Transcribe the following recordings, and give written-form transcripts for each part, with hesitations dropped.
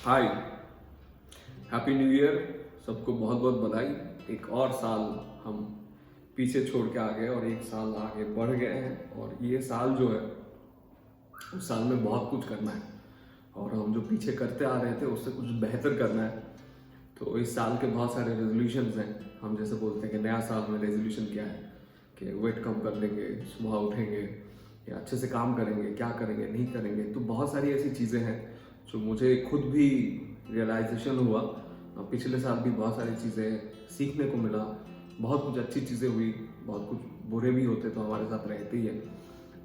हाय, happy new year. सबको बहुत बहुत बधाई। एक और साल हम पीछे छोड़ के आ गए और एक साल आगे बढ़ गए हैं। और ये साल जो है उस साल में बहुत कुछ करना है और हम जो पीछे करते आ रहे थे उससे कुछ बेहतर करना है। तो इस साल के बहुत सारे रेजोल्यूशंस हैं। हम जैसे बोलते हैं कि नया साल में रेजोल्यूशन क्या है कि वेट कम कर लेंगे, सुबह उठेंगे या अच्छे से काम करेंगे, क्या करेंगे नहीं करेंगे। तो बहुत सारी ऐसी चीज़ें हैं जो मुझे खुद भी रियलाइजेशन हुआ। पिछले साल भी बहुत सारी चीज़ें सीखने को मिला, बहुत कुछ अच्छी चीज़ें हुई, बहुत कुछ बुरे भी होते तो हमारे साथ रहते ही है।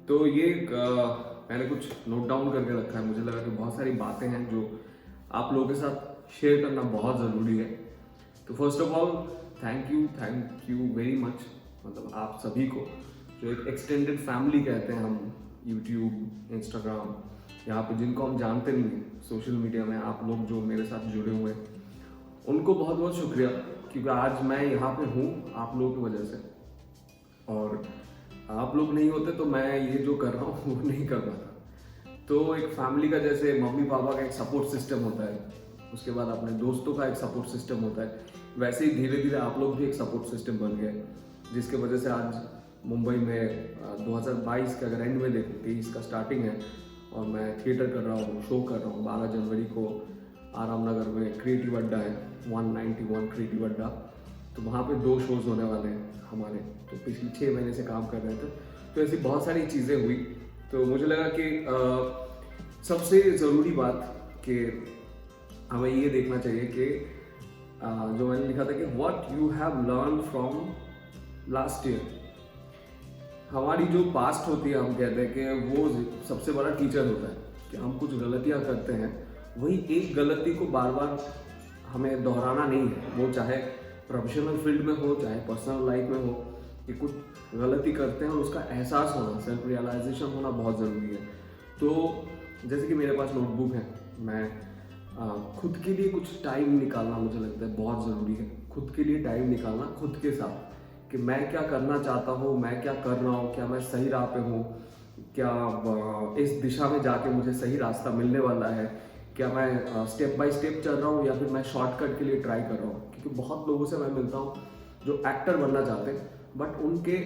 तो ये मैंने कुछ नोट डाउन करके रखा है। मुझे लगा कि बहुत सारी बातें हैं जो आप लोगों के साथ शेयर करना बहुत ज़रूरी है। तो first of all thank you very much, मतलब आप सभी को जो एक एक्सटेंडेड फैमिली कहते हैं हम, यूट्यूब, इंस्टाग्राम, यहाँ पे जिनको हम जानते नहीं हैं, सोशल मीडिया में आप लोग जो मेरे साथ जुड़े हुए हैं, उनको बहुत बहुत शुक्रिया, क्योंकि आज मैं यहाँ पे हूँ आप लोगों की वजह से। और आप लोग नहीं होते तो मैं ये जो कर रहा हूँ वो नहीं कर पाता। तो एक फैमिली का जैसे मम्मी पापा का एक सपोर्ट सिस्टम होता है, उसके बाद अपने दोस्तों का एक सपोर्ट सिस्टम होता है, वैसे ही धीरे धीरे आप लोग भी एक सपोर्ट सिस्टम बन गए, जिसके वजह से आज मुंबई में 2022 के अगर एंड में देखो, 23 का स्टार्टिंग है और मैं थिएटर कर रहा हूँ, शो कर रहा हूँ। 12 जनवरी को आराम नगर में क्रिएटिव अड्डा है, 191 क्रिएटिव अड्डा, तो वहाँ पे 2 शोज होने वाले हैं हमारे। तो पिछले 6 महीने से काम कर रहे थे, तो ऐसी बहुत सारी चीज़ें हुई। तो मुझे लगा कि सबसे ज़रूरी बात कि हमें ये देखना चाहिए कि जो मैंने लिखा था कि what you have learn from last year. हमारी जो पास्ट होती है, हम कहते हैं कि वो सबसे बड़ा टीचर होता है, कि हम कुछ गलतियां करते हैं, वही एक गलती को बार बार हमें दोहराना नहीं है। वो चाहे प्रोफेशनल फील्ड में हो, चाहे पर्सनल लाइफ में हो, कि कुछ गलती करते हैं और उसका एहसास होना, सेल्फ रियलाइजेशन होना बहुत ज़रूरी है। तो जैसे कि मेरे पास नोटबुक है, मैं खुद के लिए कुछ टाइम निकालना मुझे लगता है बहुत ज़रूरी है। खुद के लिए टाइम निकालना, खुद के साथ, कि मैं क्या करना चाहता हूँ, मैं क्या कर रहा हूँ, क्या मैं सही राह पे हूँ, क्या इस दिशा में जाके मुझे सही रास्ता मिलने वाला है, क्या मैं स्टेप बाय स्टेप चल रहा हूँ या फिर मैं शॉर्टकट के लिए ट्राई कर रहा हूँ। क्योंकि बहुत लोगों से मैं मिलता हूँ जो एक्टर बनना चाहते हैं, बट उनके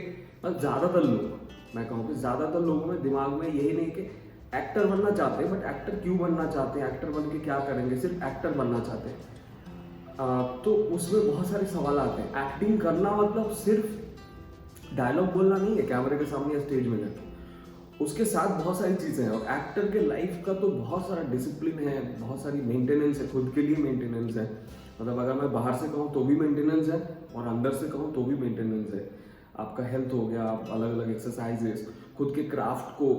ज़्यादातर लोग, मैं कहूँ कि ज़्यादातर लोगों में दिमाग में यही नहीं कि एक्टर बनना चाहते हैं, बट एक्टर क्यों बनना चाहते हैं, एक्टर बन के क्या करेंगे, सिर्फ एक्टर बनना चाहते हैं। तो उसमें बहुत सारे सवाल आते हैं। एक्टिंग करना मतलब सिर्फ डायलॉग बोलना नहीं है कैमरे के सामने या स्टेज में जाके, उसके साथ बहुत सारी चीज़ें हैं। और एक्टर के लाइफ का तो बहुत सारा डिसिप्लिन है, बहुत सारी मेंटेनेंस है, खुद के लिए मेंटेनेंस है। मतलब अगर मैं बाहर से कहूँ तो भी मेंटेनेंस है और अंदर से कहूँ तो भी मेंटेनेंस है। आपका हेल्थ हो गया, आप अलग अलग एक्सरसाइजेस, खुद के क्राफ्ट को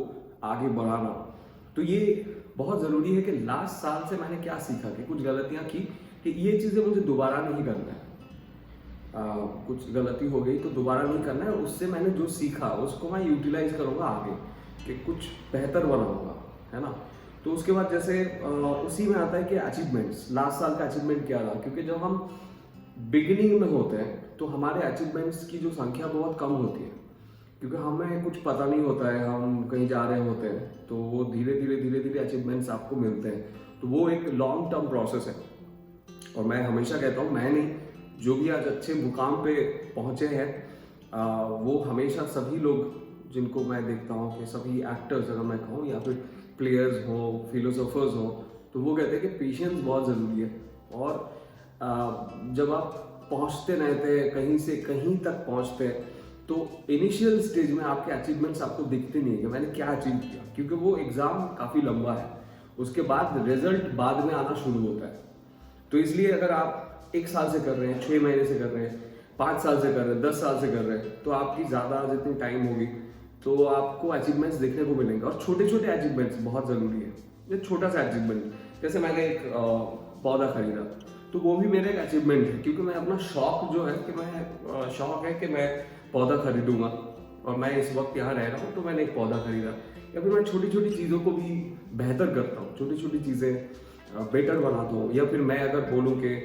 आगे बढ़ाना। तो ये बहुत ज़रूरी है कि लास्ट साल से मैंने क्या सीखा, कि कुछ गलतियाँ की, कि ये चीज़ें मुझे दोबारा नहीं करना है। कुछ गलती हो गई तो दोबारा नहीं करना है। उससे मैंने जो सीखा उसको मैं यूटिलाइज करूँगा आगे, कि कुछ बेहतर बनाऊँगा, है ना। तो उसके बाद जैसे उसी में आता है कि अचीवमेंट्स, लास्ट साल का अचीवमेंट क्या रहा। क्योंकि जब हम बिगिनिंग में होते हैं तो हमारे अचीवमेंट्स की जो संख्या बहुत कम होती है, क्योंकि हमें कुछ पता नहीं होता है, हम कहीं जा रहे होते हैं, तो वो धीरे धीरे अचीवमेंट्स आपको मिलते हैं। तो वो एक लॉन्ग टर्म प्रोसेस है। और मैं हमेशा कहता हूँ, मैं नहीं, जो भी आज अच्छे मुकाम पे पहुँचे हैं, वो हमेशा सभी लोग जिनको मैं देखता हूँ, कि सभी एक्टर्स अगर मैं कहूँ या फिर प्लेयर्स हो, फिलोसोफर्स हो, तो वो कहते हैं कि पेशेंस बहुत ज़रूरी है। और जब आप पहुँचते रहते हैं, कहीं से कहीं तक पहुँचते हैं, तो इनिशियल स्टेज में आपके अचीवमेंट्स आपको दिखते नहीं है कि मैंने क्या अचीव किया, क्योंकि वो एग्ज़ाम काफ़ी लंबा है। उसके बाद रिजल्ट बाद में आना शुरू होता है। तो इसलिए अगर आप 1 साल से कर रहे हैं, 6 महीने से कर रहे हैं, 5 साल से कर रहे हैं, 10 साल से कर रहे हैं, तो आपकी ज़्यादा जितनी टाइम होगी तो आपको अचीवमेंट्स देखने को मिलेंगे। और छोटे छोटे अचीवमेंट्स बहुत ज़रूरी है। ये छोटा सा अचीवमेंट, जैसे मैंने एक पौधा खरीदा, तो वो भी मेरा एक अचीवमेंट है, क्योंकि मैं अपना शौक जो है, कि मैं शौक है कि मैं पौधा खरीदूंगा और मैं इस वक्त यहाँ रह रहा हूँ, तो मैंने एक पौधा खरीदा। या फिर मैं छोटी छोटी चीज़ों को भी बेहतर करता हूँ, छोटी छोटी चीज़ें बेटर बनाता हूँ। या फिर मैं अगर बोलूँ कि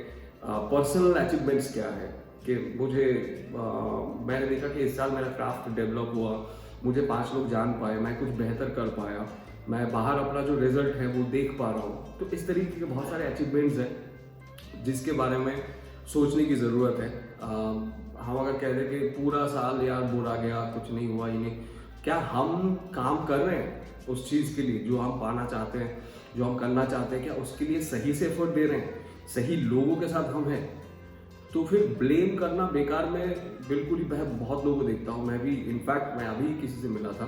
पर्सनल अचीवमेंट्स क्या है, कि मुझे मैंने देखा कि इस साल मेरा क्राफ्ट डेवलप हुआ, मुझे 5 लोग जान पाए, मैं कुछ बेहतर कर पाया, मैं बाहर अपना जो रिजल्ट है वो देख पा रहा हूँ। तो इस तरीके के बहुत सारे अचीवमेंट्स हैं जिसके बारे में सोचने की ज़रूरत है। हम अगर कह दें कि पूरा साल यार बुरा गया, कुछ नहीं हुआ, ही नहीं, क्या हम काम कर रहे हैं उस चीज़ के लिए जो हम पाना चाहते हैं, जो हम करना चाहते हैं, क्या उसके लिए सही से एफर्ट दे रहे हैं, सही लोगों के साथ हम हैं? तो फिर ब्लेम करना बेकार में बिल्कुल ही, मैं बहुत लोगों को देखता हूँ, मैं भी, इनफैक्ट मैं अभी किसी से मिला था,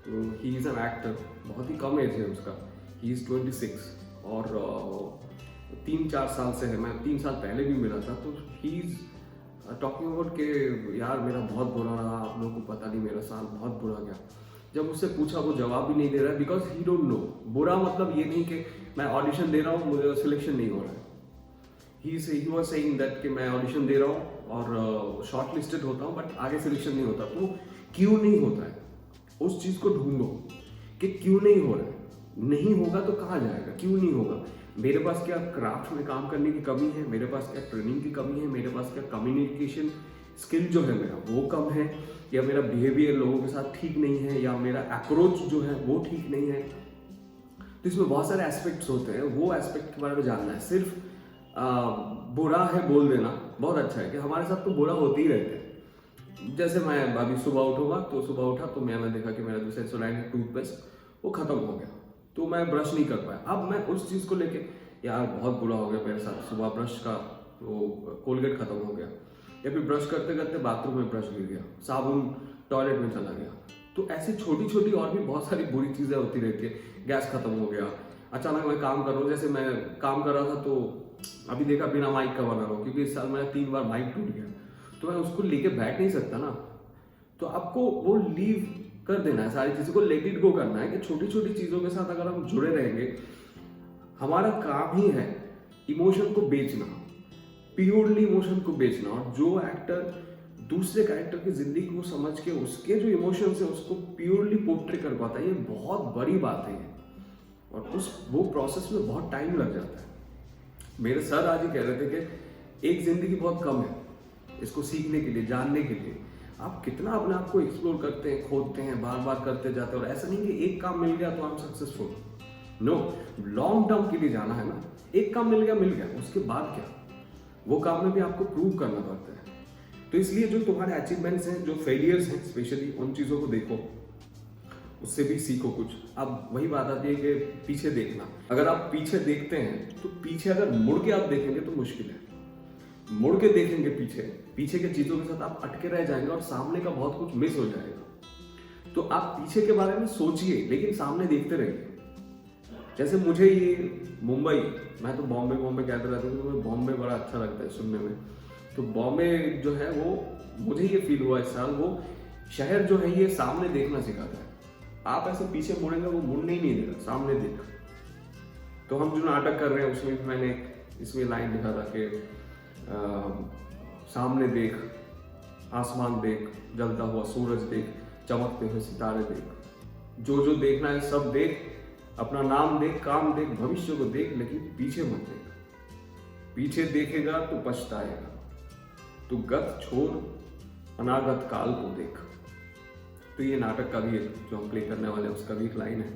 तो ही इज़ एन एक्टर, बहुत ही कम एज है उसका, ही इज़ 26 और 3-4 साल से है, मैं 3 साल पहले भी मिला था। तो ही इज़ टॉकिंग अबाउट के यार मेरा बहुत बुरा रहा, आप लोगों को पता नहीं, मेरा साल बहुत बुरा गया। जब उससे पूछा वो जवाब भी नहीं दे रहा है, बिकॉज ही डोंट नो। बुरा मतलब ये नहीं कि मैं ऑडिशन दे रहा हूँ, मुझे सिलेक्शन नहीं हो रहा है। ही वाज सेइंग दैट कि मैं ऑडिशन दे रहा हूँ और शॉर्ट लिस्टेड होता हूँ बट आगे सिलेक्शन नहीं होता। तो क्यों नहीं होता है, उस चीज़ को ढूंढो कि क्यों नहीं हो रहा है। नहीं होगा तो कहाँ जाएगा, क्यों नहीं होगा? मेरे पास क्या क्राफ्ट में काम करने की कमी है, मेरे पास क्या ट्रेनिंग की कमी है, मेरे पास क्या कम्युनिकेशन स्किल जो है मेरा वो कम है, या मेरा बिहेवियर लोगों के साथ ठीक नहीं है, या मेरा अप्रोच जो है वो ठीक नहीं है। तो इसमें बहुत सारे एस्पेक्ट्स होते हैं, वो एस्पेक्ट के बारे में जानना है। सिर्फ बुरा है बोल देना बहुत अच्छा है कि हमारे साथ तो बुरा होते ही रहते हैं। जैसे मैं अभी सुबह उठूंगा, तो सुबह उठा तो मैंने देखा कि मेरा जो सेंसोडाइन टूथपेस्ट वो खत्म हो गया, तो मैं ब्रश नहीं कर पाया। अब मैं उस चीज़ को लेके यार बहुत बुरा हो गया मेरे साथ, सुबह ब्रश का वो कोलगेट खत्म हो गया, या फिर ब्रश करते करते बाथरूम में ब्रश गिर गया, साबुन टॉयलेट में चला गया। तो ऐसी छोटी छोटी और भी बहुत सारी बुरी चीज़ें होती रहती है। गैस खत्म हो गया, अचानक मैं काम कर रहा हूँ, जैसे मैं काम कर रहा था तो अभी देखा बिना माइक का बना रहा हूँ, क्योंकि इस साल मेरा 3 बार माइक टूट गया, तो मैं उसको लेके बैठ नहीं सकता ना। तो आपको वो लीव कर देना है, सारी चीज़ों को लेट इट गो करना है कि छोटी छोटी चीज़ों के साथ अगर हम जुड़े रहेंगे, हमारा काम ही है इमोशन को बेचना, प्योरली इमोशन को बेचना। और जो एक्टर दूसरे कैरेक्टर की जिंदगी को समझ के उसके जो इमोशंस है उसको प्योरली पोर्ट्रे कर पाता है, ये बहुत बड़ी बात है। और वो प्रोसेस में बहुत टाइम लग जाता है। मेरे सर आज ही कह रहे थे कि एक जिंदगी बहुत कम है इसको सीखने के लिए, जानने के लिए। आप कितना अपने आप को एक्सप्लोर करते हैं, खोदते हैं, बार बार करते जाते हैं। और ऐसा नहीं कि एक काम मिल गया तो आप सक्सेसफुल, नो, लॉन्ग टर्म के लिए जाना है ना। एक काम मिल गया, उसके बाद क्या, वो काम में भी आपको प्रूव करना पड़ता है। तो इसलिए जो तुम्हारे अचीवमेंट्स हैं, जो फेलियर्स हैं स्पेशली, उन चीज़ों को देखो, उससे भी सीखो कुछ। अब वही बात आती है कि पीछे देखना। अगर आप पीछे देखते हैं तो पीछे अगर मुड़ के आप देखेंगे तो मुश्किल है। मुड़ के देखेंगे पीछे के चीज़ों के साथ आप अटके रह जाएंगे और सामने का बहुत कुछ मिस हो जाएगा। तो आप पीछे के बारे में सोचिए लेकिन सामने देखते रहिए। जैसे मुझे ये मुंबई, मैं तो बॉम्बे कहते रहता हूँ, मुझे बॉम्बे बड़ा अच्छा लगता है सुनने में। तो बॉम्बे जो है वो, मुझे ये फील हुआ इस साल, वो शहर जो है ये सामने देखना सिखाता है। आप ऐसे पीछे मुड़ेंगे वो मुड़ने ही नहीं देगा, सामने देख। तो हम जो नाटक कर रहे हैं उसमें भी मैंने इसमें लाइन लिखा था कि सामने देख, आसमान देख, जलता हुआ सूरज देख, चमकते हुए सितारे देख, जो देखना है सब देख, अपना नाम देख, काम देख, भविष्य को देख, लेकिन पीछे मत देख। पीछे देखेगा तो पछताएगा, तू गत छोड़, अनागत काल को देख। तो ये नाटक का भी जो हम प्ले करने वाले हैं उसका भी एक लाइन है।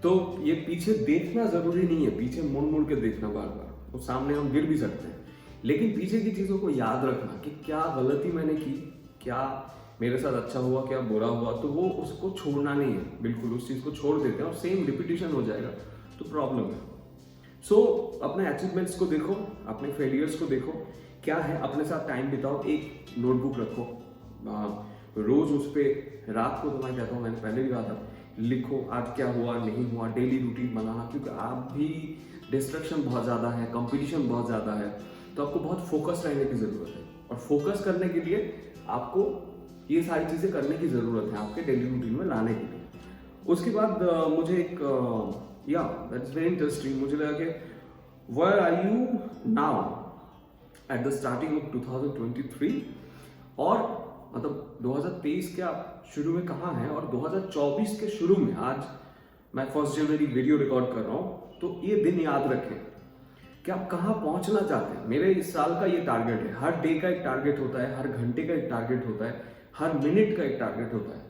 तो ये पीछे देखना जरूरी नहीं है, पीछे मुड़ मुड़ के देखना बार बार, तो सामने हम गिर भी सकते हैं। लेकिन पीछे की चीज़ों को याद रखना कि क्या गलती मैंने की, क्या मेरे साथ अच्छा हुआ, क्या बुरा हुआ, तो वो उसको छोड़ना नहीं है, बिल्कुल उस चीज़ को छोड़ देते हैं और सेम रिपीटिशन हो जाएगा तो प्रॉब्लम है। सो अपने अचीवमेंट्स को देखो, अपने फेलियर्स को देखो, क्या है, अपने साथ टाइम बिताओ, एक नोटबुक रखो, रोज उस पर रात को, तो मैं कहता हूँ, मैंने पहले भी कहा था, लिखो आज क्या हुआ नहीं हुआ, डेली रूटीन बनाना। क्योंकि आप भी डिस्ट्रक्शन बहुत ज़्यादा है, कंपटीशन बहुत ज़्यादा है, तो आपको बहुत फोकस रहने की ज़रूरत है। और फोकस करने के लिए आपको ये सारी चीज़ें करने की ज़रूरत है, आपके डेली रूटीन में लाने के लिए। उसके बाद मुझे एक दैट्स वेरी इंटरेस्टिंग, मुझे लगा कि where are you now at the starting of 2023, और मतलब 2023 के आप शुरू में कहाँ हैं, और 2024 के शुरू में, आज मैं 1 जनवरी वीडियो रिकॉर्ड कर रहा हूँ, तो ये दिन याद रखें कि आप कहाँ पहुँचना चाहते हैं। मेरे इस साल का ये टारगेट है, हर डे का एक टारगेट होता है, हर घंटे का एक टारगेट होता है, हर मिनट का एक टारगेट होता है।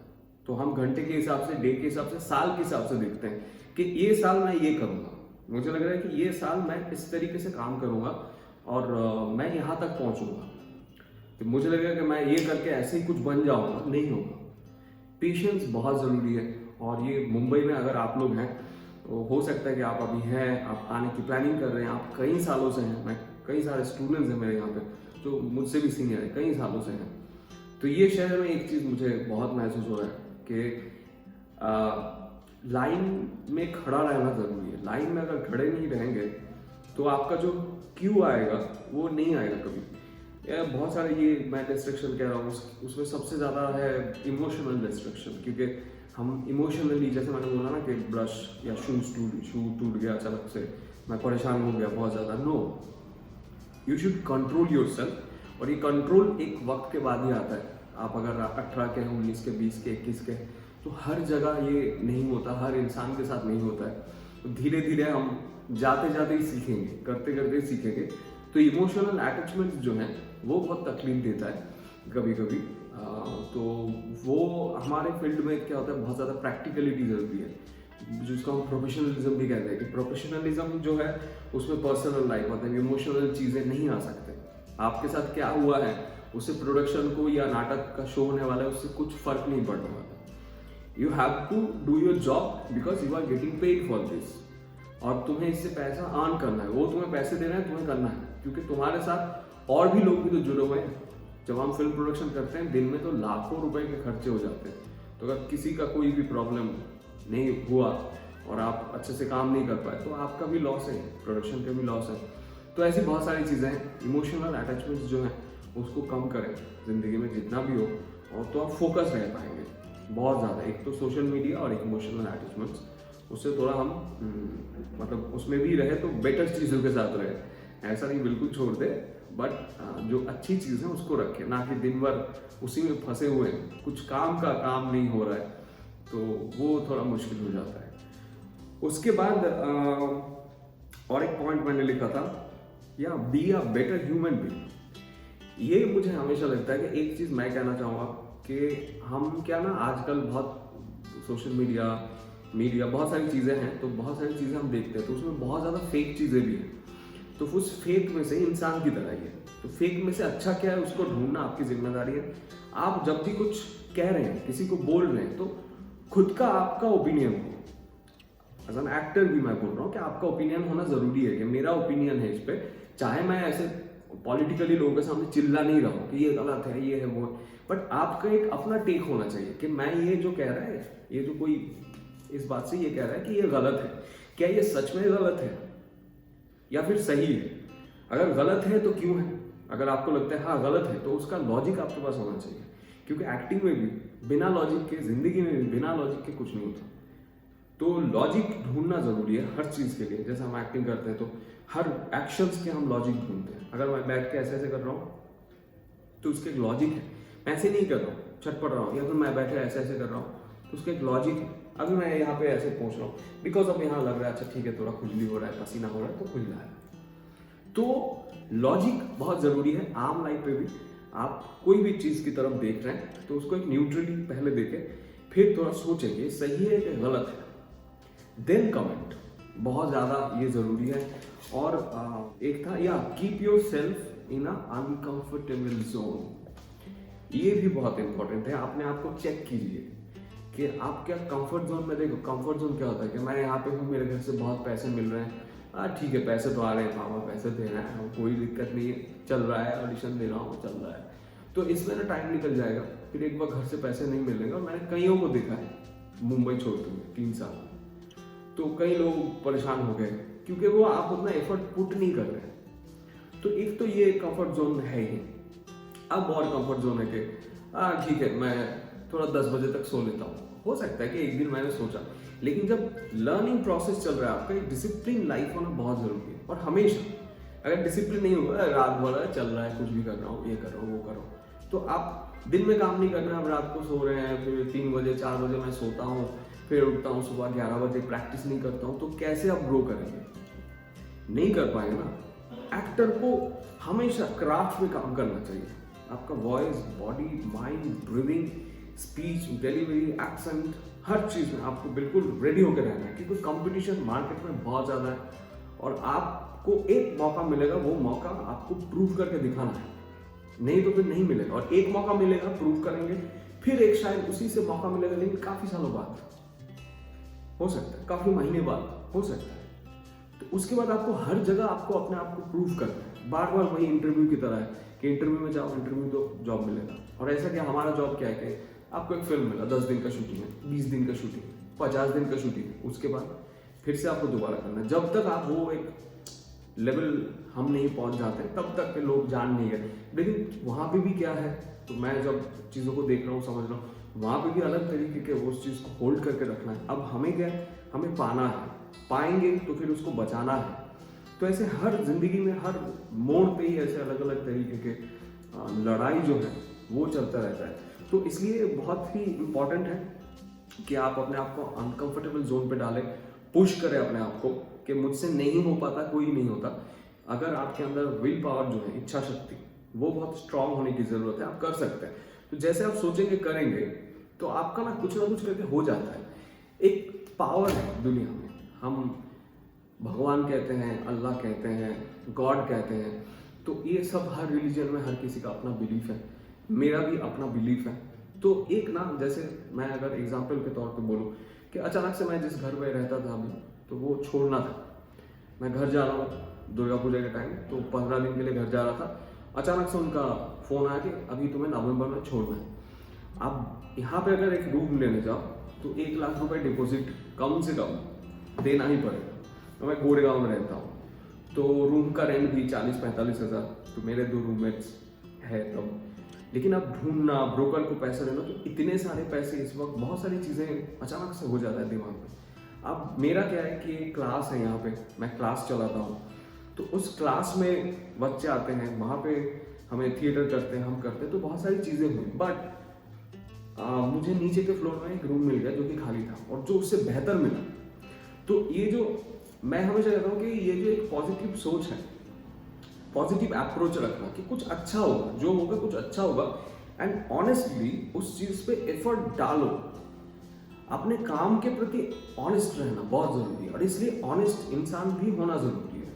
तो हम घंटे के हिसाब से, डे के हिसाब से, साल के हिसाब से देखते हैं कि ये साल मैं ये करूँगा, मुझे लग रहा है कि ये साल मैं इस तरीके से काम करूँगा और मैं यहाँ तक पहुँचूंगा, तो मुझे लगेगा कि मैं ये करके ऐसे ही कुछ बन जाऊँगा, नहीं होगा। पेशेंस बहुत ज़रूरी है। और ये मुंबई में अगर आप लोग हैं तो हो सकता है कि आप अभी हैं, आप आने की प्लानिंग कर रहे हैं, आप कई सालों से हैं, मैं कई सारे स्टूडेंट्स हैं मेरे यहाँ पे जो मुझसे भी सीनियर है, कई सालों से हैं। तो ये शहर में एक चीज़ मुझे बहुत महसूस हो रहा है कि लाइन में खड़ा रहना ज़रूरी है। लाइन में अगर खड़े नहीं रहेंगे तो आपका जो क्यू आएगा वो नहीं आएगा कभी। या बहुत सारे ये मैं डिस्ट्रक्शन कह रहा हूँ, उसमें सबसे ज़्यादा है इमोशनल डिस्ट्रक्शन, क्योंकि हम इमोशनली, जैसे मैंने बोला ना कि ब्रश या शू टूट गया अचानक से, मैं परेशान हो गया बहुत ज़्यादा। No, you should control yourself. और ये कंट्रोल एक वक्त के बाद ही आता है। आप अगर 18 के, 19 के, 20 के, 21 के, तो हर जगह ये नहीं होता, हर इंसान के साथ नहीं होता है। तो धीरे धीरे हम जाते जाते ही सीखेंगे, करते करते ही सीखेंगे। तो इमोशनल अटैचमेंट जो है वो बहुत तकलीफ देता है कभी कभी। तो वो हमारे फील्ड में क्या होता है, बहुत ज़्यादा प्रैक्टिकलिटी ज़रूरी है, जिसको हम प्रोफेशनलिज्म भी कहते हैं। कि प्रोफेशनलिज्म जो है उसमें पर्सनल लाइफ, मतलब इमोशनल चीज़ें नहीं आ सकते। आपके साथ क्या हुआ है उससे प्रोडक्शन को या नाटक का शो होने वाला है उससे कुछ फर्क नहीं पड़ने वाला। You have to do your job because you are getting paid for this. और तुम्हें इससे पैसा अर्न करना है, वो तुम्हें पैसे दे रहे हैं, तुम्हें करना है, क्योंकि तुम्हारे साथ और भी लोग भी तो जुड़े हुए हैं। जब हम फिल्म प्रोडक्शन करते हैं दिन में तो लाखों रुपए के खर्चे हो जाते हैं। तो अगर किसी का कोई भी प्रॉब्लम नहीं हुआ और आप अच्छे से काम नहीं कर पाए तो आपका भी लॉस है, प्रोडक्शन का भी लॉस है। तो ऐसी बहुत सारी चीज़ें हैं। इमोशनल अटैचमेंट्स जो हैं उसको कम करें ज़िंदगी में जितना भी हो, और तो आप फोकस रह पाएंगे बहुत ज़्यादा। एक तो सोशल मीडिया और इमोशनल अटैचमेंट्स, उससे थोड़ा हम मतलब उसमें भी रहे तो बेटर चीज़ों के साथ रहे। ऐसा नहीं बिल्कुल छोड़ दे, बट जो अच्छी चीज़ है उसको रखें, ना कि दिन भर उसी में फंसे हुए हैं, कुछ काम का काम नहीं हो रहा है, तो वो थोड़ा मुश्किल हो जाता है। उसके बाद और एक पॉइंट मैंने लिखा था, या be a better human being. ये मुझे हमेशा लगता है कि एक चीज़ मैं कहना चाहूँगा कि हम क्या ना आजकल बहुत सोशल मीडिया बहुत सारी चीज़ें हैं, तो बहुत सारी चीज़ें हम देखते हैं तो उसमें बहुत ज़्यादा फेक चीज़ें भी हैं। तो उस फेक में से इंसान की तरह ही है, तो फेक में से अच्छा क्या है उसको ढूंढना आपकी जिम्मेदारी है। आप जब भी कुछ कह रहे हैं, किसी को बोल रहे हैं, तो खुद का आपका ओपिनियन हो। एज एन एक्टर भी मैं बोल रहा हूँ कि आपका ओपिनियन होना जरूरी है, कि मेरा ओपिनियन है इस पे। चाहे मैं ऐसे पॉलिटिकली लोगों के सामने चिल्ला नहीं रहा हूँ कि ये गलत है, ये है, वो है, बट आपका एक अपना टेक होना चाहिए कि मैं ये जो कह रहा है, ये जो कोई इस बात से ये कह रहा है कि ये गलत है, क्या ये सच में गलत है या फिर सही है? अगर गलत है तो क्यों है? अगर आपको लगता है हाँ गलत है, तो उसका लॉजिक आपके पास होना चाहिए, क्योंकि एक्टिंग में भी बिना लॉजिक के, जिंदगी में भी बिना लॉजिक के कुछ नहीं होता। तो लॉजिक ढूंढना जरूरी है हर चीज़ के लिए। जैसे हम एक्टिंग करते हैं तो हर एक्शंस के हम लॉजिक ढूंढते हैं। अगर मैं बैठ के ऐसे ऐसे कर रहा हूँ तो उसके एक लॉजिक है, मैं ऐसे नहीं कर रहा हूँ, छटपट रहा हूँ, या फिर मैं बैठे ऐसे ऐसे कर रहा हूँ तो उसका एक लॉजिक है। अभी मैं यहाँ पे ऐसे पहुँच रहा हूँ बिकॉज अब यहाँ लग रहा है अच्छा ठीक है, थोड़ा खुजली हो रहा है, पसीना हो रहा है, तो खुल रहा है। तो लॉजिक बहुत ज़रूरी है। आम लाइफ पे भी आप कोई भी चीज़ की तरफ देख रहे हैं तो उसको एक न्यूट्रली पहले देखें, फिर थोड़ा सोचेंगे सही है कि गलत है, देन कमेंट। बहुत ज़्यादा ये ज़रूरी है। और एक था या keep your self in a uncomfortable zone. ये भी बहुत इंपॉर्टेंट है। अपने आप को चेक कीजिए कि आप क्या कंफर्ट जोन में। देखो कंफर्ट जोन क्या होता है कि मैं यहाँ पे हूँ, मेरे घर से बहुत पैसे मिल रहे हैं, ठीक है पैसे तो आ रहे हैं, पापा पैसे दे रहे हैं, कोई दिक्कत नहीं है, चल रहा है, ऑडिशन दे रहा हूँ, चल रहा है, तो इसमें ना टाइम निकल जाएगा। फिर एक बार घर से पैसे नहीं मिलेंगे। और मैंने कईयों को देखा है मुंबई छोड़ते हुए 3 साल, तो कई लोग परेशान हो गए क्योंकि वो आप उतना एफर्ट पुट नहीं कर रहे हैं। तो एक तो ये कंफर्ट जोन है ही। अब और कंफर्ट जोन है कि ठीक है मैं थोड़ा 10 बजे तक सो लेता हूँ। हो सकता है कि एक दिन मैंने सोचा, लेकिन जब लर्निंग प्रोसेस चल रहा है आपका, एक डिसिप्लिन लाइफ होना बहुत जरूरी है। और हमेशा अगर डिसिप्लिन नहीं होगा, रात भर चल रहा है, कुछ भी कर रहा हूँ, ये कर रहा हूँ, वो कर रहा हूँ, तो आप दिन में काम नहीं करना, आप रात को सो रहे हैं, फिर 3 बजे 4 बजे मैं सोता हूँ, फिर उठता हूँ सुबह 11 बजे, प्रैक्टिस नहीं करता हूँ, तो कैसे आप ग्रो करेंगे? नहीं कर पाएंगे ना। एक्टर को हमेशा क्राफ्ट में काम करना चाहिए। आपका voice, body, mind, breathing, speech, delivery, accent, हर चीज़ में आपको बिल्कुल रेडी होकर रहना है, क्योंकि कंपटीशन मार्केट में बहुत ज़्यादा है और आपको एक मौका मिलेगा, वो मौका आपको प्रूव करके दिखाना है, नहीं तो फिर नहीं मिलेगा। और एक मौका मिलेगा, प्रूव करेंगे, फिर एक शायद उसी से मौका मिलेगा, लेकिन काफ़ी सालों बाद हो सकता है, काफ़ी महीने बाद हो सकता है। तो उसके बाद आपको हर जगह आपको अपने आप को प्रूव करना है, बार बार वही इंटरव्यू की तरह है कि इंटरव्यू में जाओ, इंटरव्यू तो जॉब मिलेगा। और ऐसा कि हमारा जॉब क्या है कि आपको एक फिल्म मिला, 10 दिन का शूटिंग है, 20 दिन का शूटिंग है, 50 दिन का शूटिंग है, उसके बाद फिर से आपको दोबारा करना है। जब तक आप वो एक लेवल हम नहीं पहुंच जाते तब तक के लोग जान नहीं गए। लेकिन वहाँ पे भी क्या है, तो मैं जब चीज़ों को देख रहा हूँ, समझ रहा हूँ, वहाँ पे भी अलग तरीके के वो उस चीज़ को होल्ड करके रखना है। अब हमें क्या है, हमें पाना है, पाएंगे तो फिर उसको बचाना है। तो ऐसे हर जिंदगी में हर मोड़ पे ही ऐसे अलग अलग तरीके के लड़ाई जो है वो चलता रहता है। तो इसलिए बहुत ही इम्पॉर्टेंट है कि आप अपने आप को अनकंफर्टेबल जोन पे डालें, पुश करें अपने आप को कि मुझसे नहीं हो पाता, कोई नहीं होता। अगर आपके अंदर विल पावर जो है, इच्छा शक्ति, वो बहुत स्ट्रांग होने की ज़रूरत है, आप कर सकते हैं। तो जैसे आप सोचेंगे करेंगे तो आपका ना कुछ करके हो जाता है। एक पावर है दुनिया में, हम भगवान कहते हैं, अल्लाह कहते हैं, गॉड कहते हैं, तो ये सब हर रिलीजन में हर किसी का अपना बिलीफ है, मेरा भी अपना बिलीफ है। तो एक ना, जैसे मैं अगर एग्जाम्पल के तौर पे बोलूँ कि अचानक से मैं जिस घर में रहता था अभी, तो वो छोड़ना था, मैं घर जा रहा हूँ दुर्गा पूजा के टाइम, तो 15 दिन के लिए घर जा रहा था। अचानक से उनका फ़ोन आया कि अभी तुम्हें नवंबर में छोड़ना है। अब यहाँ पे अगर एक रूम लेने जाओ तो 1 लाख रुपए डिपॉजिट कम से कम देना ही पड़ेगा। तो मैं गोरेगांव में रहता हूँ, तो रूम का रेंट भी 40-45 हज़ार, तो मेरे 2 रूममेट्स है तब। लेकिन अब ढूंढना, ब्रोकर को पैसे देना, तो इतने सारे पैसे इस वक्त, बहुत सारी चीज़ें अचानक से हो जाता है दिमाग में। अब मेरा क्या है कि क्लास है, यहाँ पे मैं क्लास चलाता हूँ, तो उस क्लास में बच्चे आते हैं, वहाँ पे हमें थिएटर करते हैं, हम करते हैं, तो बहुत सारी चीज़ें हुई। बट मुझे नीचे के फ्लोर में एक रूम मिल गया जो कि खाली था, और जो उससे बेहतर मिला। तो ये जो मैं हमेशा कहता हूँ कि ये जो एक पॉजिटिव सोच है, पॉजिटिव अप्रोच रखना कि कुछ अच्छा होगा, जो होगा कुछ अच्छा होगा, एंड ऑनेस्टली उस चीज़ पे एफर्ट डालो। अपने काम के प्रति ऑनेस्ट रहना बहुत ज़रूरी है, और इसलिए ऑनेस्ट इंसान भी होना ज़रूरी है।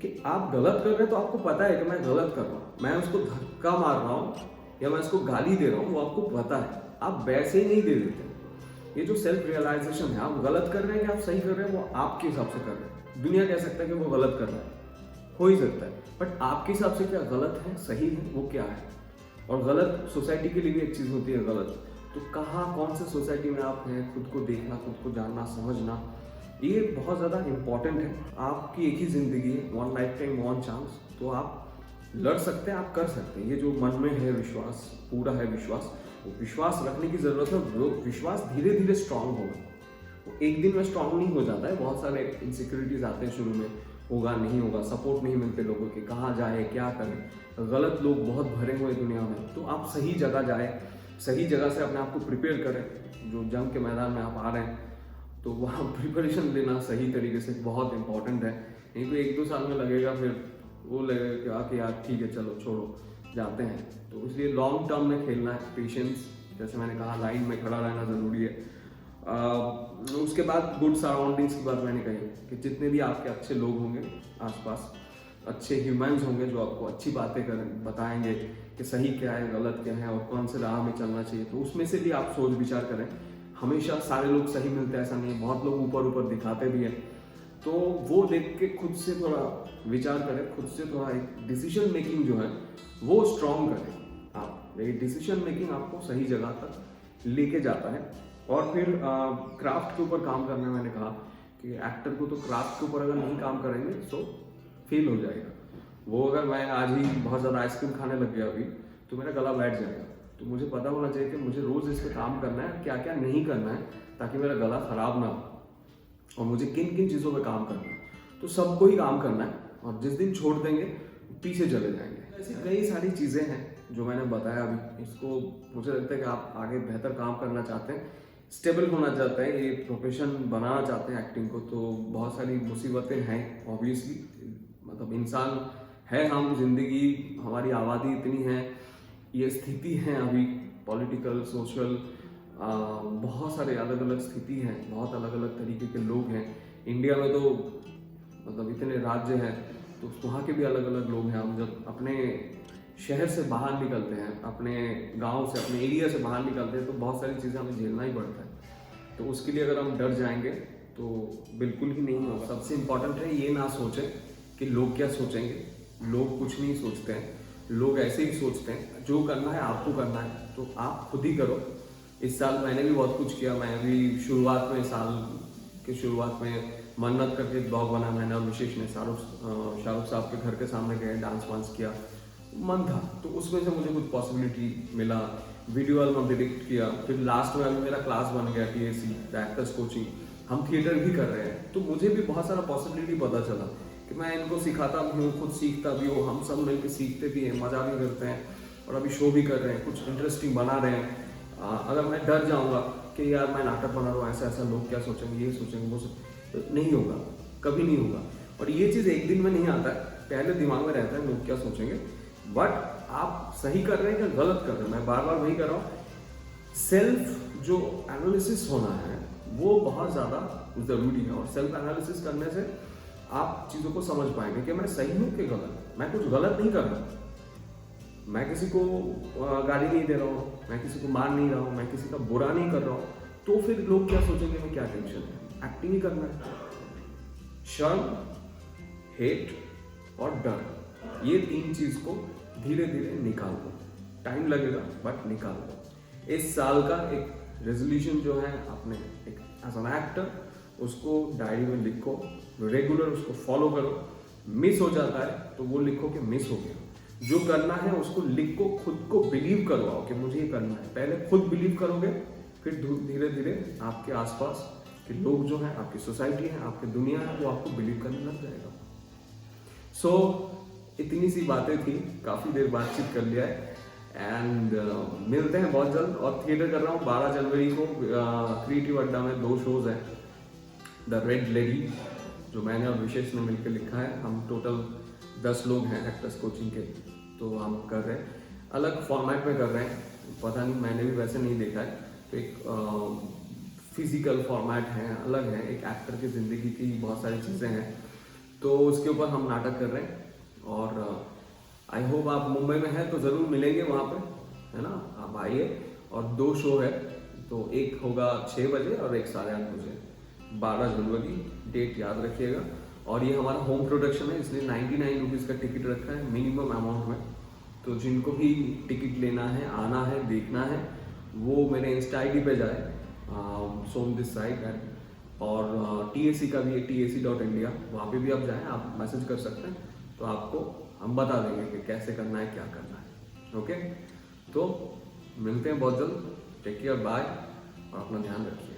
कि आप गलत कर रहे हैं तो आपको पता है कि मैं गलत कर रहा हूँ, मैं उसको धक्का मार रहा हूँ या मैं उसको गाली दे रहा हूँ, वो आपको पता है, आप वैसे ही नहीं दे देते। ये जो सेल्फ रियलाइजेशन है, आप गलत कर रहे हैं कि आप सही कर रहे हैं, वो आपके हिसाब से कर रहे हैं। दुनिया कह सकता है कि वो गलत कर रहा है, हो ही सकता है, बट आपके हिसाब से क्या गलत है, सही है, वो क्या है। और गलत सोसाइटी के लिए भी एक चीज़ होती है गलत, तो कहाँ कौन से सोसाइटी में आप हैं, खुद को देखना, खुद को जानना, समझना, ये बहुत ज़्यादा इम्पॉर्टेंट है। आपकी एक ही ज़िंदगी है, 1 लाइफ टाइम 1 चांस, तो आप लड़ सकते हैं, आप कर सकते हैं। ये जो मन में है विश्वास, पूरा है विश्वास, वो विश्वास रखने की ज़रूरत है। वो विश्वास धीरे धीरे स्ट्रांग होगा, वो एक दिन में स्ट्रांग नहीं हो जाता है। बहुत सारे इनसिक्योरिटीज़ आते हैं शुरू में, होगा नहीं होगा, सपोर्ट नहीं मिलते लोगों के, कहाँ जाए क्या करें, गलत लोग बहुत भरे हुए दुनिया में। तो आप सही जगह जाए, सही जगह से अपने आप को प्रिपेयर करें। जो जंग के मैदान में आप आ रहे हैं तो वहाँ प्रिपरेशन लेना सही तरीके से बहुत इंपॉर्टेंट है। नहीं तो 1-2 साल में लगेगा, फिर वो लगेगा कि यार ठीक है चलो छोड़ो जाते हैं। तो इसलिए लॉन्ग टर्म में खेलना है, पेशेंस, जैसे मैंने कहा लाइन में खड़ा रहना ज़रूरी है। उसके बाद गुड सराउंडिंग्स की बात मैंने कही कि जितने भी आपके अच्छे लोग होंगे आसपास, अच्छे ह्यूमंस होंगे जो आपको अच्छी बातें करें, बताएंगे कि सही क्या है, गलत क्या है और कौन से राह में चलना चाहिए, तो उसमें से भी आप सोच विचार करें। हमेशा सारे लोग सही मिलते हैं ऐसा नहीं है, बहुत लोग ऊपर ऊपर दिखाते भी हैं, तो वो देख के खुद से थोड़ा विचार करें, खुद से थोड़ा एक डिसीजन मेकिंग जो है वो स्ट्रॉन्ग करें आप। लेकिन डिसीजन मेकिंग आपको सही जगह तक लेके जाता है। और फिर क्राफ्ट के ऊपर काम करना, मैंने कहा कि एक्टर को तो क्राफ्ट के ऊपर अगर नहीं काम करेंगे तो फेल हो जाएगा वो। अगर मैं आज ही बहुत ज़्यादा आइसक्रीम खाने लग गया अभी तो मेरा गला बैठ जाएगा। तो मुझे पता होना चाहिए कि मुझे रोज़ इस पर काम करना है, क्या क्या नहीं करना है, ताकि मेरा गला ख़राब ना हो, और मुझे किन किन चीज़ों पे काम करना है। तो सबको ही काम करना है, और जिस दिन छोड़ देंगे पीछे चले जाएंगे। ऐसी कई सारी चीज़ें हैं जो मैंने बताया अभी। इसको मुझे लगता है कि आप आगे बेहतर काम करना चाहते हैं, स्टेबल होना चाहते हैं, ये प्रोफेशन बनाना चाहते हैं एक्टिंग को, तो बहुत सारी मुसीबतें हैं ऑब्वियसली। मतलब इंसान है हम, जिंदगी हमारी आबादी इतनी है, ये स्थिति है अभी पॉलिटिकल, सोशल, बहुत सारे अलग अलग स्थिति हैं, बहुत अलग अलग तरीके के लोग हैं। इंडिया में तो मतलब इतने राज्य हैं, तो वहाँ के भी अलग अलग लोग हैं। हम जब अपने शहर से बाहर निकलते हैं, अपने गांव से, अपने एरिया से बाहर निकलते हैं, तो बहुत सारी चीज़ें हमें झेलना ही पड़ता है। तो उसके लिए अगर हम डर जाएंगे तो बिल्कुल ही नहीं होगा। सबसे इम्पोर्टेंट है ये ना सोचें कि लोग क्या सोचेंगे। लोग कुछ नहीं सोचते हैं, लोग ऐसे ही सोचते हैं। जो करना है आपको करना है, तो आप खुद ही करो। इस साल मैंने भी बहुत कुछ किया। मैं भी शुरुआत में, साल के शुरुआत में मन्नत करके एक ब्लॉग बना मैंने और विशेष ने। शाहरुख साहब के घर के सामने गए, डांस वांस किया, मन था, तो उसमें से मुझे कुछ पॉसिबिलिटी मिला। वीडियो एल्बम डिरेक्ट किया, फिर लास्ट में अभी मेरा क्लास बन गया TAC, द एक्टर्स कोचिंग। हम थिएटर भी कर रहे हैं, तो मुझे भी बहुत सारा पॉसिबिलिटी पता चला कि मैं इनको सिखाता भी हूँ, खुद सीखता भी हूँ, हम सब मिलकर सीखते भी हैं, मजा भी करते हैं, और अभी शो भी कर रहे हैं, कुछ इंटरेस्टिंग बना रहे हैं। अगर मैं डर जाऊँगा कि यार मैं नाटक बना रहा हूँ, ऐसा ऐसा लोग क्या सोचेंगे, ये सोचेंगे, वो तो नहीं होगा, कभी नहीं होगा। और ये चीज़ एक दिन में नहीं आता है, पहले दिमाग में रहता है लोग क्या सोचेंगे। बट आप सही कर रहे हैं या गलत कर रहे हैं, मैं बार बार वही कर रहा हूँ। सेल्फ जो एनालिसिस होना है वो बहुत ज़्यादा ज़रूरी है, और सेल्फ एनालिसिस करने से आप चीज़ों को समझ पाएंगे कि मैं सही हूँ कि गलत। मैं कुछ गलत नहीं कर रहा, मैं किसी को गाली नहीं दे रहा हूँ, मैं किसी को मार नहीं रहा हूँ, मैं किसी का बुरा नहीं कर रहा हूँ, तो फिर लोग क्या सोचेंगे में क्या टेंशन है। एक्टिंग ही करना है। शर्म, हेट और डर, ये 3 चीज़ को धीरे धीरे निकाल दो। टाइम लगेगा बट निकाल दो। इस साल का एक रेजोल्यूशन जो है, अपने एक एज एन एक्टर उसको डायरी में लिखो, रेगुलर उसको फॉलो करो। मिस हो जाता है तो वो लिखो कि मिस हो गया। जो करना है उसको लिखो, खुद को बिलीव करवाओ कि मुझे ये करना है। पहले खुद बिलीव करोगे, फिर धीरे धीरे आपके आसपास के लोग जो हैं, आपकी सोसाइटी है, आपकी दुनिया है, वो आपको बिलीव करने लग जाएगा। सो इतनी सी बातें थी, काफ़ी देर बातचीत कर लिया है, एंड मिलते हैं बहुत जल्द। और थिएटर कर रहा हूँ 12 जनवरी को क्रिएटिव अड्डा में 2 शोज हैं। द रेड लेडी, जो मैंने और विशेष ने मिलकर लिखा है। हम टोटल 10 लोग हैं एक्टर्स कोचिंग के, तो हम कर रहे हैं, अलग फॉर्मेट में कर रहे हैं। पता नहीं, मैंने भी वैसे नहीं देखा है। तो एक फिजिकल फॉर्मेट है, अलग है, एक एक्टर की ज़िंदगी की बहुत सारी चीज़ें हैं, तो उसके ऊपर हम नाटक कर रहे हैं। और आई होप आप मुंबई में हैं तो ज़रूर मिलेंगे वहाँ पे, है ना। आप आइए। और 2 शो है, तो एक होगा 6 बजे और एक 8:30 बजे, 12 जनवरी, डेट याद रखिएगा। और ये हमारा होम प्रोडक्शन है, इसलिए 99 रुपीज़ का टिकट रखा है मिनिमम अमाउंट में। तो जिनको भी टिकट लेना है, आना है, देखना है, वो मेरे इंस्टा ID पे जाए, सोम दिस साइड। और TAC का भी है, tac.india, वहाँ पे भी आप जाएँ, आप मैसेज कर सकते हैं, तो आपको हम बता देंगे कि कैसे करना है, क्या करना है। ओके, तो मिलते हैं बहुत जल्द। टेक केयर, बाय, और अपना ध्यान रखिए।